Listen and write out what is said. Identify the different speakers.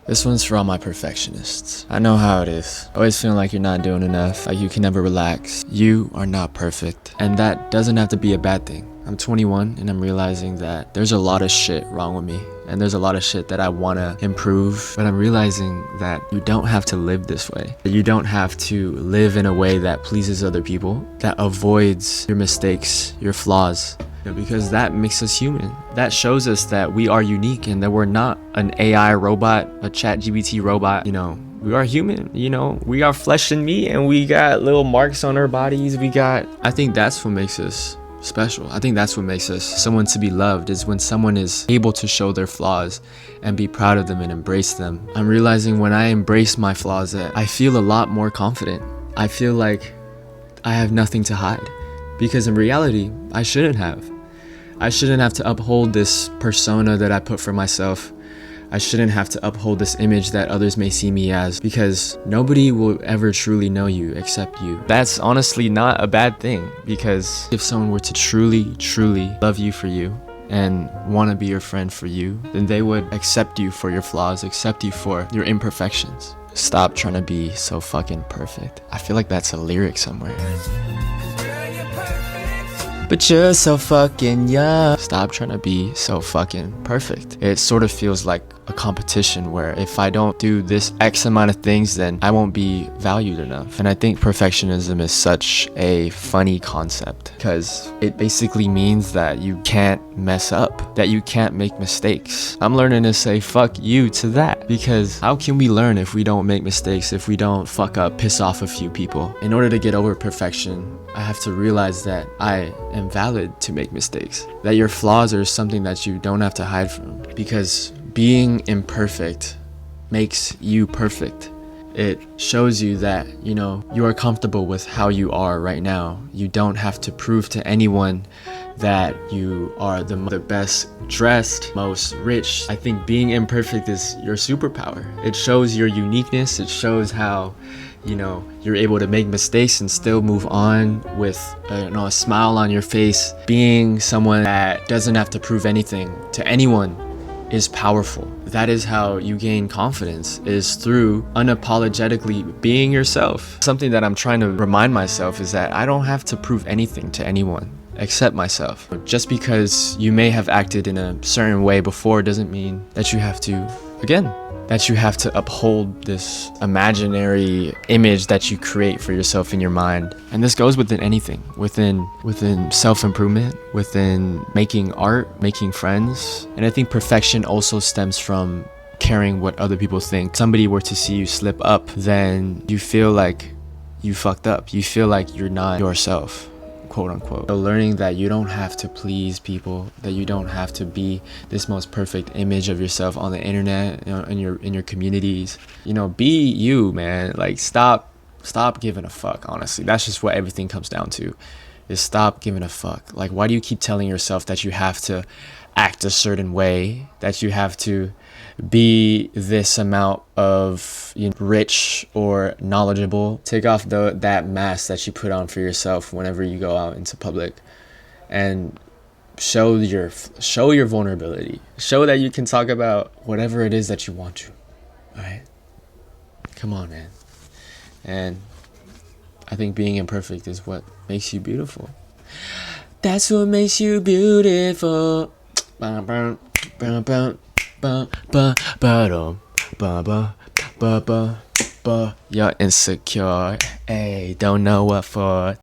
Speaker 1: This one's for all my perfectionists. I know how it is. Always feeling like you're not doing enough, like you can never relax. You are not perfect, and that doesn't have to be a bad thing. I'm 21 and I'm realizing that there's a lot of shit wrong with me, and there's a lot of shit that I want to improve, but I'm realizing that you don't have to live this way. You don't have to live in a way that pleases other people, that avoids your mistakes, your flaws. Because that makes us human. That shows us that we are unique and that we're not an AI robot, a ChatGPT robot. We are human. We are flesh and meat, and we got little marks on our bodies. I think that's what makes us special. I think that's what makes us someone to be loved, is when someone is able to show their flaws and be proud of them and embrace them. I'm realizing when I embrace my flaws that I feel a lot more confident. I feel like I have nothing to hide, because in reality, I shouldn't have. I shouldn't have to uphold this persona that I put for myself. I shouldn't have to uphold this image that others may see me as, because nobody will ever truly know you except you. That's honestly not a bad thing, because if someone were to truly, truly love you for you and want to be your friend for you, then they would accept you for your flaws, accept you for your imperfections. Stop trying to be so fucking perfect. I feel like that's a lyric somewhere. But you're so fucking young. Stop trying to be so fucking perfect. It sort of feels like a competition where if I don't do this X amount of things, then I won't be valued enough. And I think perfectionism is such a funny concept, because it basically means that you can't mess up, that you can't make mistakes. I'm learning to say fuck you to that, because how can we learn if we don't make mistakes, if we don't fuck up, piss off a few people? In order to get over perfection, I have to realize that I am valid to make mistakes, that your flaws are something that you don't have to hide from, because being imperfect makes you perfect. It shows you that, you are comfortable with how you are right now. You don't have to prove to anyone that you are the best dressed, most rich. I think being imperfect is your superpower. It shows your uniqueness. It shows how you're able to make mistakes and still move on with a smile on your face. Being someone that doesn't have to prove anything to anyone is powerful. That is how you gain confidence, is through unapologetically being yourself. Something that I'm trying to remind myself is that I don't have to prove anything to anyone except myself. Just because you may have acted in a certain way before doesn't mean that you have to uphold this imaginary image that you create for yourself in your mind. And this goes within anything, within self-improvement, within making art, making friends. And I think perfection also stems from caring what other people think. If somebody were to see you slip up, then you feel like you fucked up. You feel like you're not yourself, quote unquote. So learning that you don't have to please people, that you don't have to be this most perfect image of yourself on the internet, in your communities. Be you, man. Like stop giving a fuck. Honestly, that's just what everything comes down to, is stop giving a fuck. Like, why do you keep telling yourself that you have to act a certain way, that you have to be this amount of rich or knowledgeable? Take off that mask that you put on for yourself whenever you go out into public, and show your vulnerability. Show that you can talk about whatever it is that you want to. All right, come on, man. And I think being imperfect is what makes you beautiful. That's what makes you beautiful. You're insecure, ayy, don't know what for.